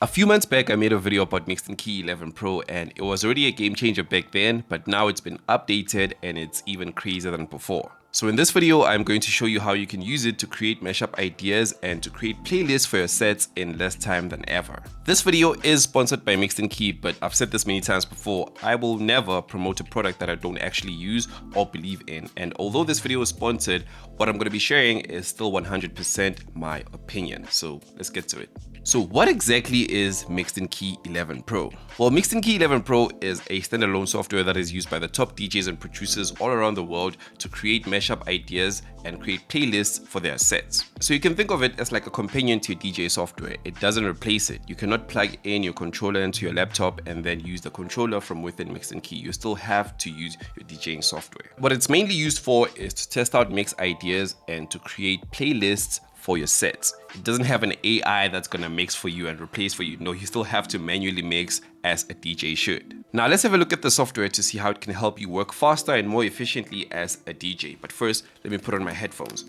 A few months back, I made a video about Midi Key 11 Pro and it was already a game changer back then, but now it's been updated and it's even crazier than before. So in this video, I'm going to show you how you can use it to create mashup ideas and to create playlists for your sets in less time than ever. This video is sponsored by Midi Key, but I've said this many times before, I will never promote a product that I don't actually use or believe in. And although this video is sponsored, what I'm going to be sharing is still 100% my opinion. So let's get to it. So what exactly is Midi Key 11 Pro? Well, Midi Key 11 Pro is a standalone software that is used by the top DJs and producers all around the world to create mashup ideas and create playlists for their sets. So you can think of it as like a companion to your DJ software. It doesn't replace it. You cannot plug in your controller into your laptop and then use the controller from within Midi Key. You still have to use your DJing software. What it's mainly used for is to test out mix ideas and to create playlists for your sets. It doesn't have an AI that's gonna mix for you and replace for you. No, you still have to manually mix as a DJ should. Now let's have a look at the software to see how it can help you work faster and more efficiently as a DJ. But first, let me put on my headphones.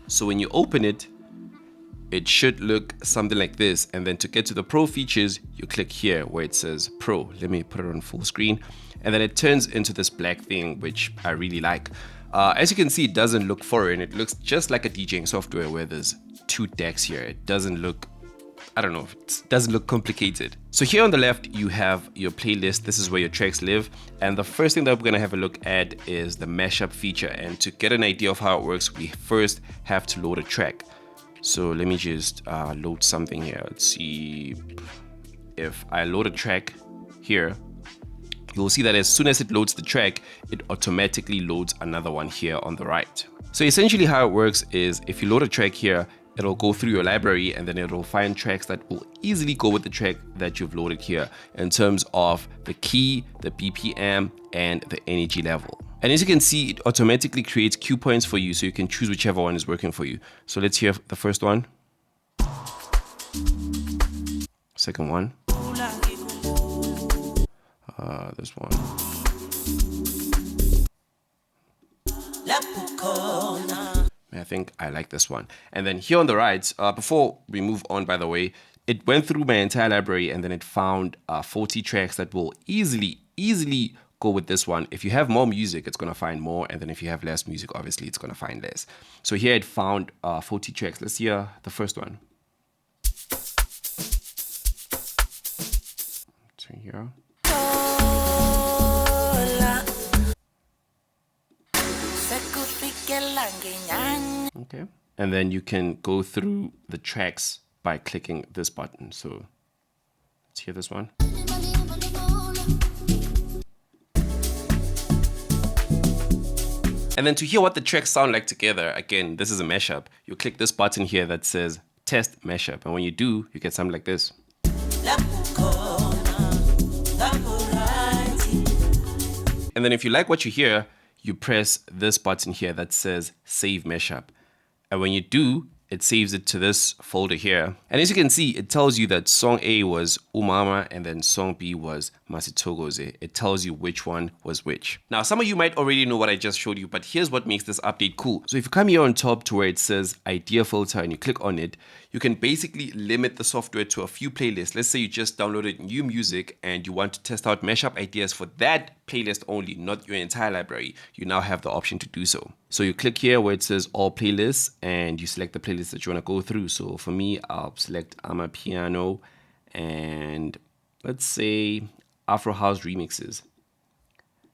So when you open it, it should look something like this. And then to get to the Pro features, you click here where it says Pro. Let me put it on full screen. And then it turns into this black thing, which I really like. As you can see, it doesn't look foreign. It looks just like a DJing software where there's two decks here. It doesn't look, I don't know, it doesn't look complicated. So here on the left, you have your playlist. This is where your tracks live. And the first thing that we're gonna have a look at is the mashup feature. And to get an idea of how it works, we first have to load a track. So let me just load something here. Let's see if I load a track here. You'll see that as soon as it loads the track, it automatically loads another one here on the right. So essentially how it works is if you load a track here, it'll go through your library and then it'll find tracks that will easily go with the track that you've loaded here in terms of the key, the BPM, and the energy level. And as you can see, it automatically creates cue points for you so you can choose whichever one is working for you. So let's hear the first one. Second one. This one. I think I like this one. And then here on the right, before we move on, by the way, it went through my entire library and then it found 40 tracks that will easily go with this one. If you have more music, it's going to find more. And then if you have less music, obviously, it's going to find less. So here it found 40 tracks. Let's hear the first one. So here. Okay, and then you can go through the tracks by clicking this button. So let's hear this one. And then to hear what the tracks sound like together, again, this is a mashup. You click this button here that says test mashup. And when you do, you get something like this. And then if you like what you hear, you press this button here that says save mashup. And when you do, it saves it to this folder here. And as you can see, it tells you that song A was Umama and then song B was Masitogoze. It tells you which one was which. Now, some of you might already know what I just showed you, but here's what makes this update cool. So if you come here on top to where it says idea filter and you click on it, you can basically limit the software to a few playlists. Let's say you just downloaded new music and you want to test out mashup ideas for that playlist only, not your entire library. You now have the option to do so. So you click here where it says all playlists and you select the playlist that you want to go through. So for me, I'll select Amapiano and let's say Afro House remixes.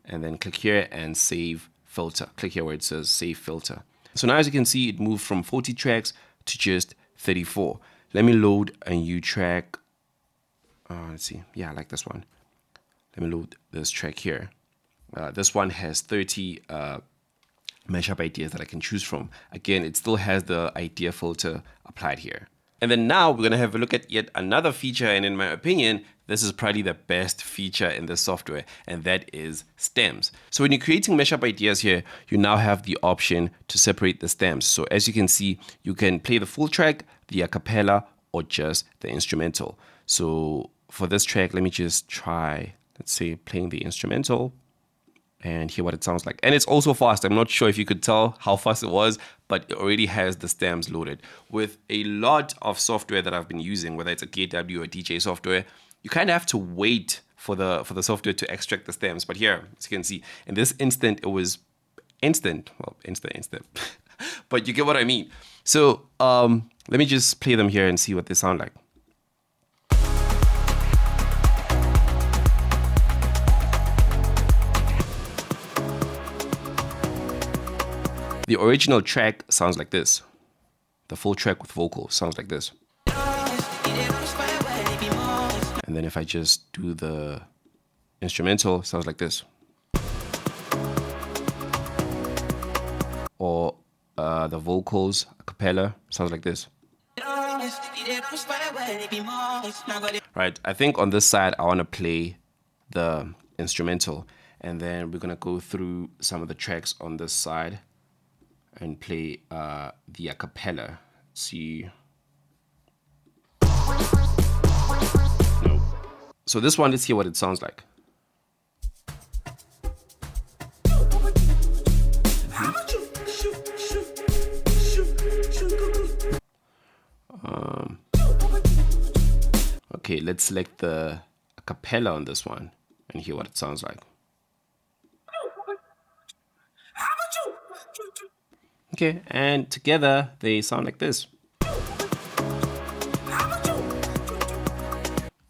And then click here and save filter. Click here where it says save filter. So now as you can see, it moved from 40 tracks to just 34. Let me load a new track. Let's see. Yeah, I like this one. Let me load this track here. This one has 30 mashup ideas that I can choose from. Again, it still has the idea filter applied here. And then now we're going to have a look at yet another feature. And in my opinion, this is probably the best feature in the software, and that is stems. So when you're creating mashup ideas here, you now have the option to separate the stems. So as you can see, you can play the full track, the a cappella, or just the instrumental. So for this track, let me just try, let's say, playing the instrumental. and hear what it sounds like. And it's also fast. I'm not sure if you could tell how fast it was, but it already has the stems loaded. With a lot of software that I've been using, whether it's a KW or DJ software, you kind of have to wait for the software to extract the stems. But here, as you can see, in this instant, it was instant. Well, instant. But you get what I mean. So let me just play them here and see what they sound like. The original track sounds like this. The full track with vocals sounds like this. And then if I just do the instrumental, it sounds like this. Or the vocals, a cappella, sounds like this. Right, I think on this side, I want to play the instrumental. And then we're going to go through some of the tracks on this side and play the a cappella. See. No. So this one, let's hear what it sounds like. Okay, let's select the a cappella on this one and hear what it sounds like. Okay, and together they sound like this.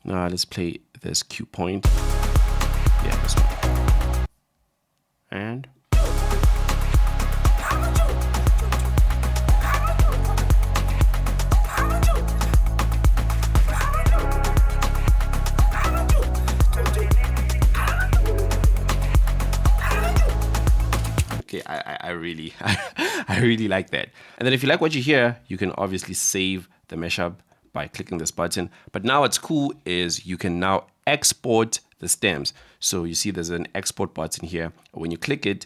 Now let's play this cue point. Yeah, this one. And I really like that. And then if you like what you hear, you can obviously save the mashup by clicking this button. But now what's cool is you can now export the stems. So you see there's an export button here. When you click it,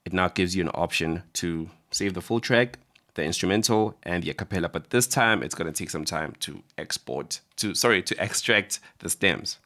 it now gives you an option to save the full track, the instrumental, and the a cappella. But this time it's going to take some time to extract the stems.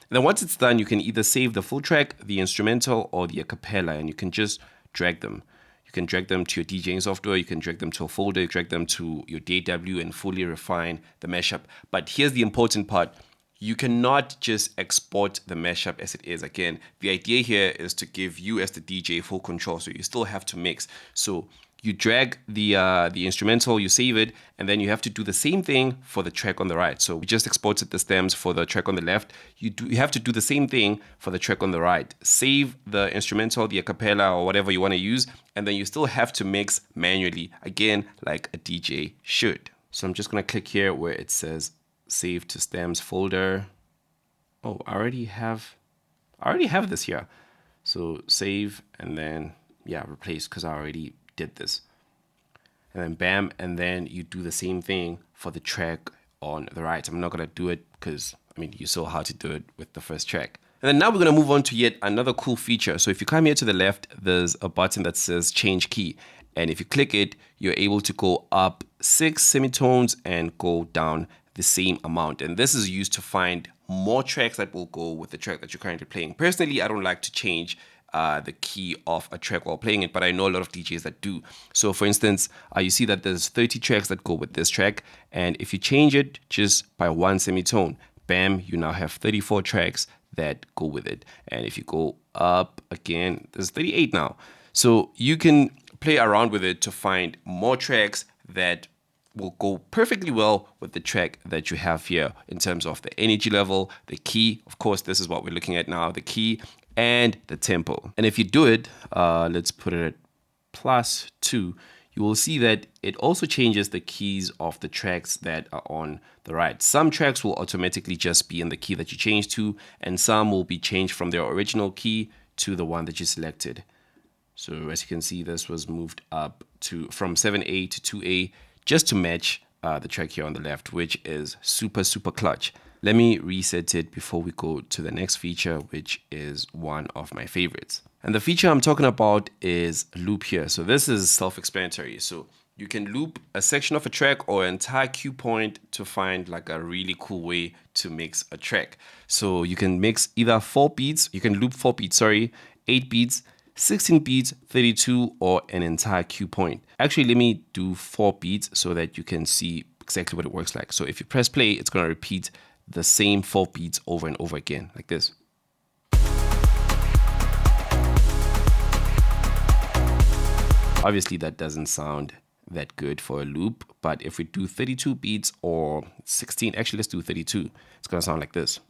And then once it's done, you can either save the full track, the instrumental, or the a cappella, and you can just drag them. You can drag them to your DJing software, you can drag them to a folder, drag them to your DAW and fully refine the mashup. But here's the important part. You cannot just export the mashup as it is. Again, the idea here is to give you as the DJ full control, so you still have to mix. So you drag the instrumental, you save it, and then you have to do the same thing for the track on the right. So we just exported the stems for the track on the left. You have to do the same thing for the track on the right. Save the instrumental, the a cappella, or whatever you want to use, and then you still have to mix manually, again, like a DJ should. So I'm just going to click here where it says save to stems folder. Oh, I already have this here. So save and then, yeah, replace, because I already did this. And then bam, and then you do the same thing for the track on the right. I'm not going to do it because, I mean, you saw how to do it with the first track. And then now we're going to move on to yet another cool feature. So if you come here to the left, there's a button that says change key. And if you click it, you're able to go up 6 semitones and go down the same amount. And this is used to find more tracks that will go with the track that you're currently playing. Personally, I don't like to change the key of a track while playing it, but I know a lot of DJs that do. So for instance, you see that there's 30 tracks that go with this track, and if you change it just by 1 semitone, bam, you now have 34 tracks that go with it. And if you go up again, there's 38 now. So you can play around with it to find more tracks that will go perfectly well with the track that you have here in terms of the energy level, the key. Of course, this is what we're looking at now, the key and the tempo. And if you do it, let's put it at +2, you will see that it also changes the keys of the tracks that are on the right. Some tracks will automatically just be in the key that you changed to, and some will be changed from their original key to the one that you selected. So as you can see, this was moved up from 7A to 2A just to match the track here on the left, which is super clutch. Let me reset it before we go to the next feature, which is one of my favorites. And the feature I'm talking about is loop here. So this is self-explanatory. So You can loop a section of a track or an entire cue point to find like a really cool way to mix a track. So you can mix either 4 beats, you can loop 4 beats, 8 beats, 16 beats, 32, or an entire cue point. Actually, let me do 4 beats so that you can see exactly what it works like. So if you press play, it's going to repeat the same 4 beats over and over again, like this. Obviously, that doesn't sound that good for a loop, but if we do 32 beats or 16, actually let's do 32, it's going to sound like this.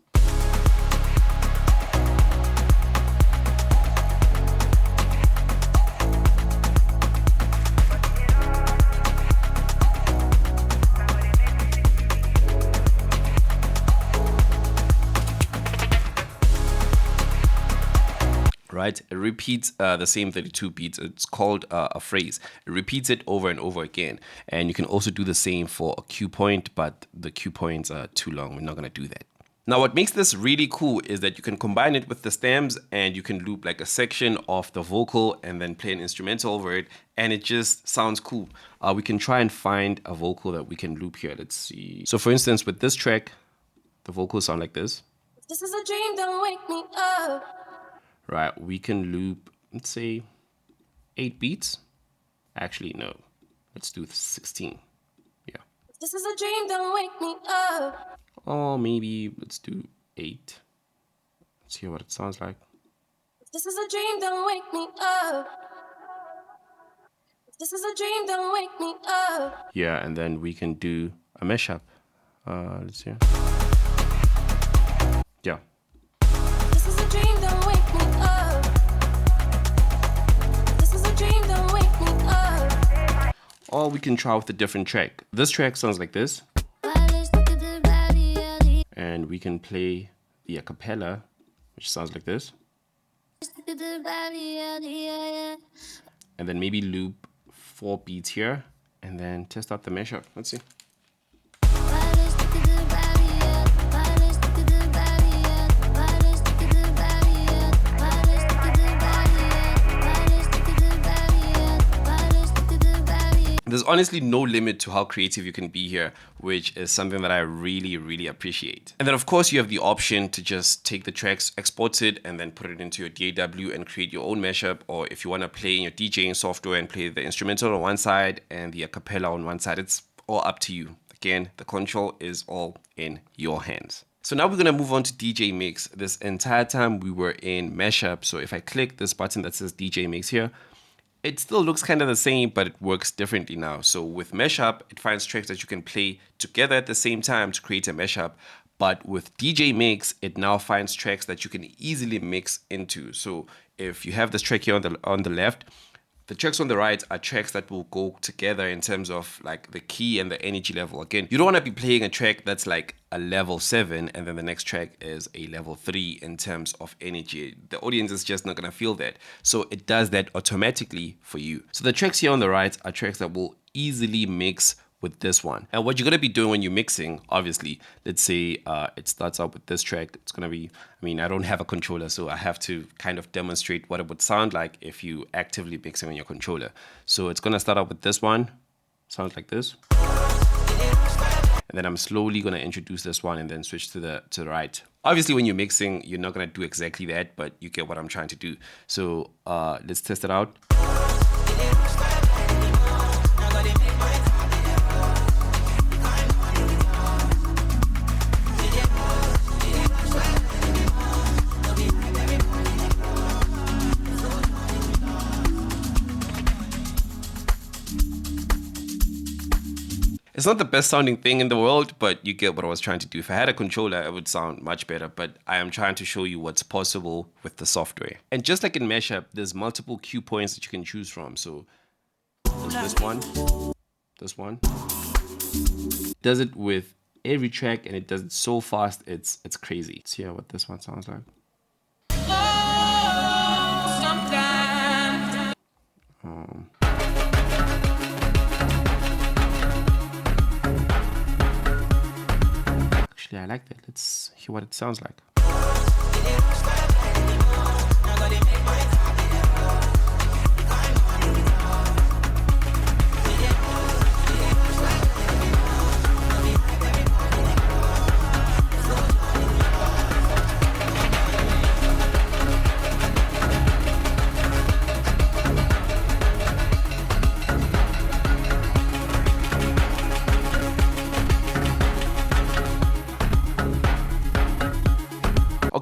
Right, it repeats the same 32 beats. It's called a phrase. It repeats it over and over again. And you can also do the same for a cue point, but the cue points are too long. We're not going to do that. Now, what makes this really cool is that you can combine it with the stems and you can loop like a section of the vocal and then play an instrumental over it. And it just sounds cool. We can try and find a vocal that we can loop here. Let's see. So for instance, with this track, the vocals sound like this. This is a dream, don't wake me up. Right, we can loop, let's say, 8 beats. Actually, no, let's do 16. Yeah. This is a dream, don't wake me up. Or maybe let's do 8. Let's hear what it sounds like. This is a dream, don't wake me up. This is a dream, don't wake me up. Yeah, and then we can do a mashup. Let's see. Yeah. This is a dream, don't wake me up. This is a dream, don't wake me up. Or we can try with a different track. This track sounds like this. And we can play the a cappella, which sounds like this. And then maybe loop 4 beats here and then test out the mashup. Let's see. There's honestly no limit to how creative you can be here, which is something that I really, really appreciate. And then of course you have the option to just take the tracks, export it, and then put it into your DAW and create your own mashup. Or if you want to play in your DJing software and play the instrumental on one side and the a cappella on one side, it's all up to you. Again, the control is all in your hands. So now we're going to move on to DJ Mix. This entire time we were in mashup. So if I click this button that says DJ Mix here, it still looks kind of the same, but it works differently now. So with mashup, it finds tracks that you can play together at the same time to create a mashup. But with DJ Mix, it now finds tracks that you can easily mix into. So if you have this track here on the left, the tracks on the right are tracks that will go together in terms of like the key and the energy level. Again, you don't want to be playing a track that's like a level 7 and then the next track is a level 3 in terms of energy. The audience is just not going to feel that. So it does that automatically for you. So the tracks here on the right are tracks that will easily mix with this one. And what you're going to be doing when you're mixing, obviously, let's say it starts out with this track. It's going to be, I mean, I don't have a controller, so I have to kind of demonstrate what it would sound like if you actively mixing on your controller. So it's going to start out with this one. Sounds like this. And then I'm slowly going to introduce this one and then switch to the right. Obviously, when you're mixing, you're not going to do exactly that, but you get what I'm trying to do. So let's test it out. It's not the best sounding thing in the world, but you get what I was trying to do. If I had a controller, it would sound much better, but I am trying to show you what's possible with the software. And just like in Mashup, there's multiple cue points that you can choose from. So there's this one. Does it with every track and it does it so fast, it's crazy. Let's hear what this one sounds like. Actually, I like that. Let's hear what it sounds like.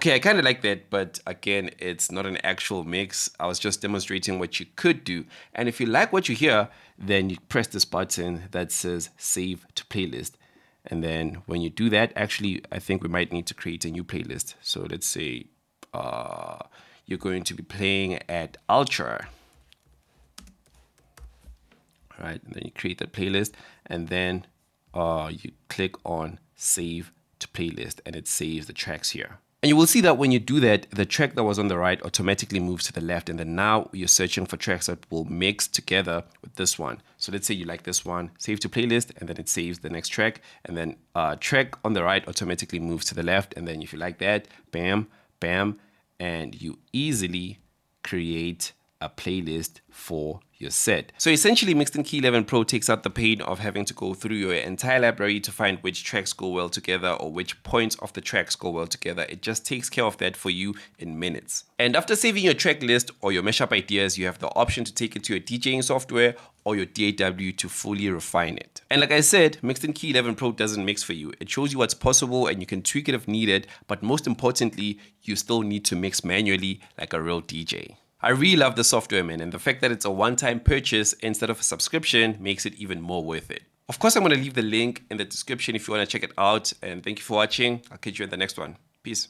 Okay, I kind of like that, but again, it's not an actual mix. I was just demonstrating what you could do. And if you like what you hear, then you press this button that says Save to Playlist. And then when you do that, actually, I think we might need to create a new playlist. So let's say you're going to be playing at Ultra. Right, and then you create the playlist, and then you click on Save to Playlist, and it saves the tracks here. And you will see that when you do that, the track that was on the right automatically moves to the left, and then now you're searching for tracks that will mix together with this one. So let's say you like this one, save to playlist, and then it saves the next track, and then track on the right automatically moves to the left, and then if you like that, bam, bam, and you easily create a playlist for your set. So essentially, Mixed Key 11 Pro takes out the pain of having to go through your entire library to find which tracks go well together or which points of the tracks go well together. It just takes care of that for you in minutes. And after saving your track list or your mashup ideas, you have the option to take it to your DJing software or your DAW to fully refine it. And like I said, Mixed Key 11 Pro doesn't mix for you. It shows you what's possible and you can tweak it if needed, but most importantly, you still need to mix manually like a real DJ. I really love the software, man, and the fact that it's a one-time purchase instead of a subscription makes it even more worth it. Of course, I'm going to leave the link in the description if you want to check it out, and thank you for watching. I'll catch you in the next one. Peace.